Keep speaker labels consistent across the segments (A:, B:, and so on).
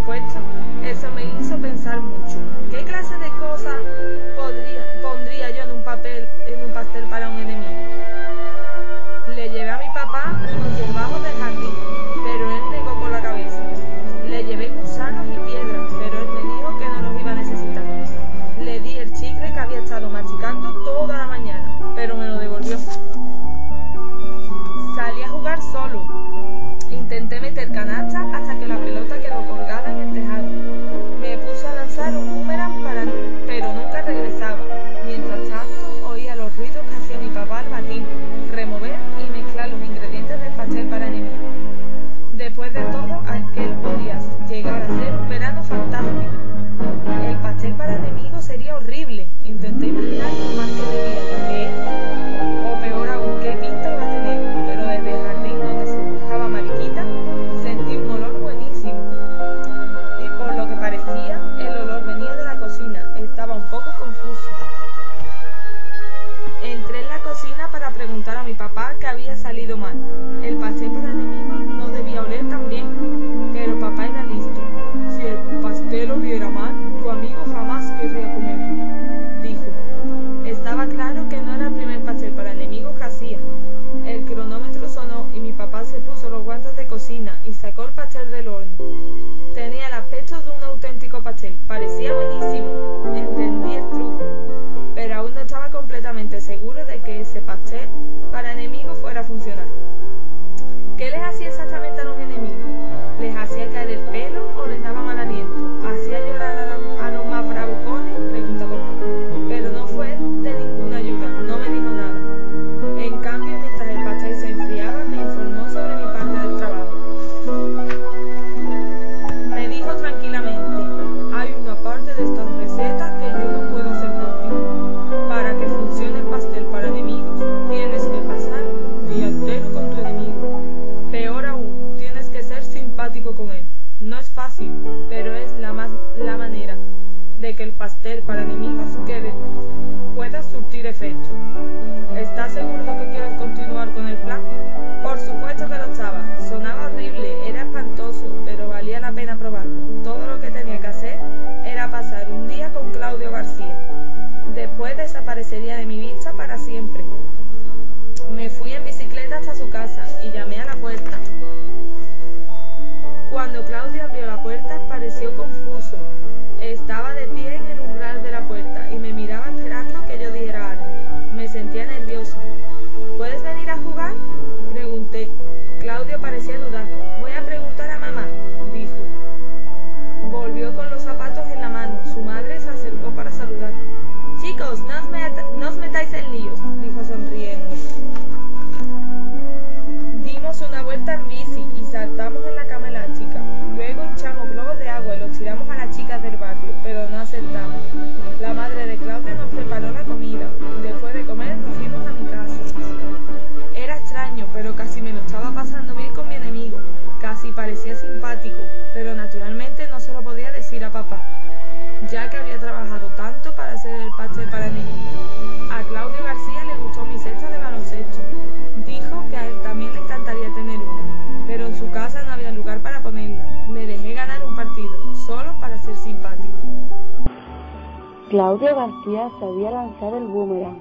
A: supuesto, eso me hizo pensar mucho. ¿Qué clase de cosas pondría yo en un pastel para un enemigo? Le llevé a mi papá unos hierbajos del jardín, pero él negó con la cabeza. Le llevé gusanos y piedras, pero él me dijo que no los iba a necesitar. Le di el chicle que había estado masticando toda la mañana, pero me lo devolvió. Salí a jugar solo. Intenté meter canasta hasta que la pelota quedó colgada en el tejado. Me puse a lanzar un boomerang pero nunca regresaba. Mientras tanto, oía los ruidos que hacía mi papá al batir, remover y mezclar los ingredientes del pastel para enemigo. Después de todo, aquel podía llegar a ser un verano fantástico. El pastel para enemigos sería horrible. Intenté imaginar lo más que debía tener, o peor aún, qué pinta iba a tener, pero desde el jardín donde se dibujaba Mariquita, sentí un olor buenísimo. Y por lo que parecía, el olor venía de la cocina. Estaba un poco confuso. Entré en la cocina para preguntar a mi papá qué había salido mal. El pastel para enemigos no debía oler tan bien, pero papá era listo. Si el pastel oliera mal, tu amigo jamás querría comerlo, dijo. Estaba claro que no era el primer pastel para enemigos que hacía. El cronómetro sonó y mi papá se puso los guantes de cocina y sacó el pastel del horno. Tenía el aspecto de un auténtico pastel. Parecía buenísimo. Entendí el truco, pero aún no estaba completamente seguro de que ese pastel para enemigos fuera a funcionar. ¿Qué les hacía exactamente a los enemigos? ¿Les hacía caer el pelo o les daba mal aliento? ¿Hacía llorar a los más bravucones? Pregunta papá. Pero no fue de ninguna ayuda, no me dijo nada. En cambio, mientras el pastel se enfriaba, me informó sobre mi parte del trabajo. Me dijo tranquilamente: hay una parte de estas recetas que yo no puedo hacer por ti. Para que funcione el pastel para enemigos, tienes que pasar un día entero con tu enemigo. Peor aún, tienes que ser simpático con él. No es fácil, pero es la manera de que el pastel para enemigos pueda surtir efecto. ¿Estás seguro de que quieres continuar con el plan? Por supuesto que lo estaba. Sonaba horrible, era espantoso, pero valía la pena probarlo. Todo lo que tenía que hacer era pasar un día con Claudio García. Después desaparecería de mi vista para siempre. Me fui en bicicleta hasta su casa y llamé a la puerta. Cuando Claudio abrió la puerta, pareció confuso. Estaba de pie en el umbral de la puerta y me miraba esperando que yo dijera algo. Me sentía nervioso. ¿Puedes venir a jugar?, pregunté. Claudio parecía dudar. Voy a preguntar a mamá, dijo. Volvió con los zapatos en la mano. Su madre se acercó para saludar. Chicos, no os metáis en líos, dijo sonriendo. Dimos una vuelta en bici y saltamos en la cama elástica. Luego hinchamos globos de agua y los tiramos a las chicas del barrio, pero no acertamos. La madre de Claudio nos preparó la comida. Después de comer nos fuimos a mi casa. Era extraño, pero casi me lo estaba pasando bien con mi enemigo. Casi parecía simpático, pero naturalmente no se lo podía decir a papá, ya que había trabajado tanto para hacer el pastel para enemigos. A Claudio García le gustó mi cesta de baloncesto. Dijo que a él también le encantaría tener una, pero en su casa no había lugar para ponerla. Le dejé ganar un partido, solo para ser simpático.
B: Claudio García sabía lanzar el boomerang.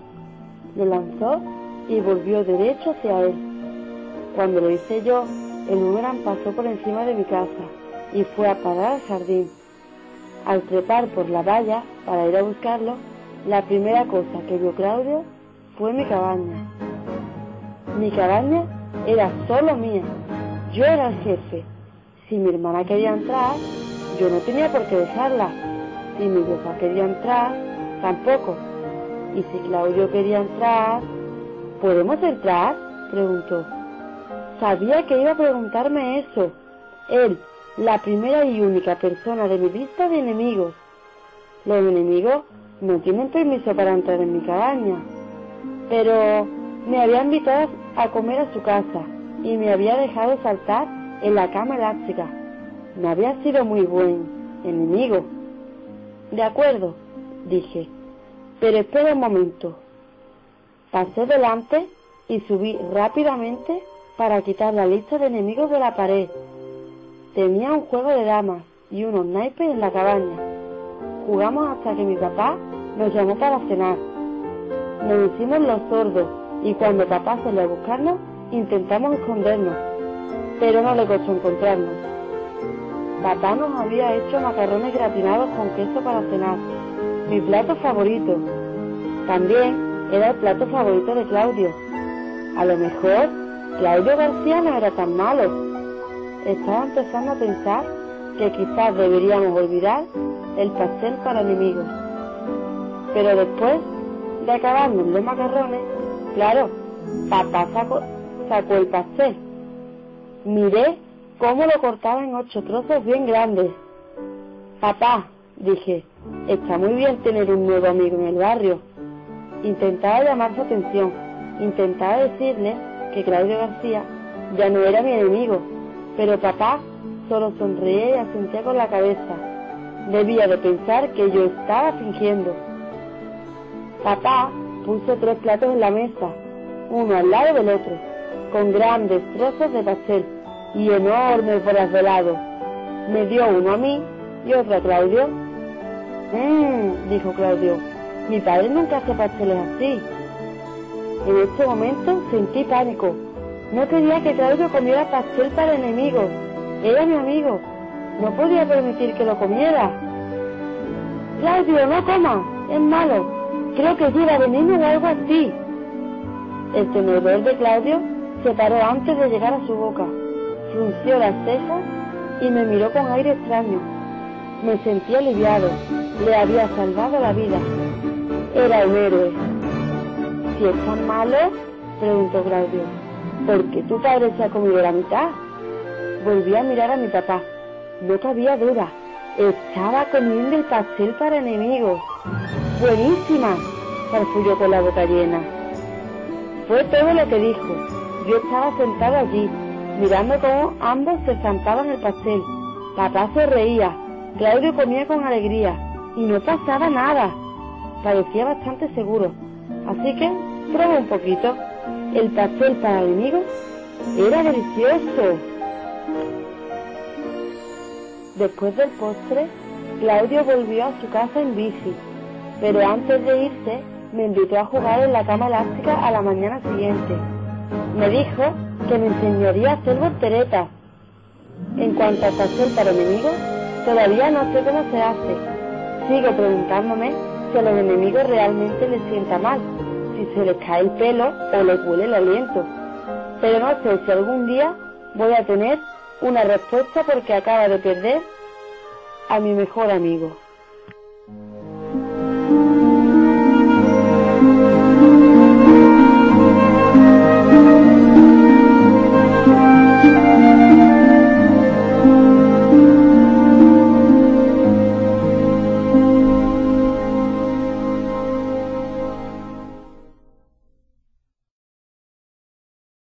B: Lo lanzó y volvió derecho hacia él. Cuando lo hice yo, el boomerang pasó por encima de mi casa y fue a parar al jardín. Al trepar por la valla para ir a buscarlo, la primera cosa que vio Claudio fue mi cabaña. Mi cabaña era solo mía. Yo era el jefe. Si mi hermana quería entrar, yo no tenía por qué dejarla. Si mi papá quería entrar, tampoco. Y si Claudio quería entrar... ¿Podemos entrar?, preguntó. Sabía que iba a preguntarme eso. Él, la primera y única persona de mi lista de enemigos. Los enemigos no tienen permiso para entrar en mi cabaña. Pero me había invitado a comer a su casa y me había dejado saltar en la cama elástica. No había sido muy buen enemigo. De acuerdo, dije, pero espera un momento. Pasé delante y subí rápidamente para quitar la lista de enemigos de la pared. Tenía un juego de damas y unos naipes en la cabaña. Jugamos hasta que mi papá nos llamó para cenar. Nos hicimos los sordos y cuando papá salió a buscarnos, intentamos escondernos, pero no le costó encontrarnos. Papá nos había hecho macarrones gratinados con queso para cenar, mi plato favorito. También era el plato favorito de Claudio. A lo mejor Claudio García no era tan malo. Estaba empezando a pensar que quizás deberíamos olvidar el pastel para enemigos. Pero después de acabarnos los macarrones, claro, papá sacó el pastel. Miré cómo lo cortaba en 8 trozos bien grandes. Papá, dije, está muy bien tener un nuevo amigo en el barrio. Intentaba llamar su atención, intentaba decirle que Claudio García ya no era mi enemigo, pero papá solo sonreía y asentía con la cabeza. Debía de pensar que yo estaba fingiendo. Papá puso 3 platos en la mesa, uno al lado del otro, con grandes trozos de pastel y enormes bolas de helado. Me dio uno a mí y otro a Claudio. Dijo Claudio, mi padre nunca hace pasteles así. En este momento sentí pánico. No quería que Claudio comiera pastel para enemigos. Era mi amigo. No podía permitir que lo comiera. Claudio, no coma, es malo. Creo que lleva veneno o algo así. El tenedor de Claudio se paró antes de llegar a su boca, frunció las cejas y me miró con aire extraño. Me sentí aliviado, le había salvado la vida. Era un héroe. ¿Si es tan malo?, preguntó Claudio. ¿Por qué tu padre se ha comido la mitad? Volví a mirar a mi papá. No cabía duda. Estaba comiendo el pastel para enemigos. ¡Buenísima!, farfulló con la boca llena. Fue todo lo que dijo. Yo estaba sentado allí, mirando cómo ambos se zampaban el pastel. Papá se reía, Claudio comía con alegría, y no pasaba nada. Parecía bastante seguro, así que probé un poquito. El pastel para enemigos era delicioso. Después del postre, Claudio volvió a su casa en bici, pero antes de irse me invitó a jugar en la cama elástica a la mañana siguiente. Me dijo que me enseñaría a hacer volteretas. En cuanto al pastel para enemigos, todavía no sé cómo se hace. Sigo preguntándome si a los enemigos realmente les sienta mal, si se les cae el pelo o les huele el aliento. Pero no sé si algún día voy a tener una respuesta porque acaba de perder a mi mejor amigo.